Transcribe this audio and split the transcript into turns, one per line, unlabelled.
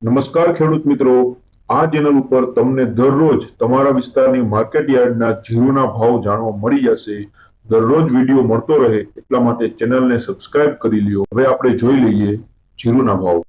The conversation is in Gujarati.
નમસ્કાર ખેડૂત મિત્રો, આ ચેનલ ઉપર તમને દરરોજ તમારા વિસ્તારની માર્કેટ યાર્ડના જીરુના ભાવ જાણવા મળી જશે। દરરોજ વિડીયો મળતો રહે એટલા માટે ચેનલને સબસ્ક્રાઇબ કરી લ્યો। હવે આપણે જોઈ લઈએ જીરુના ભાવ।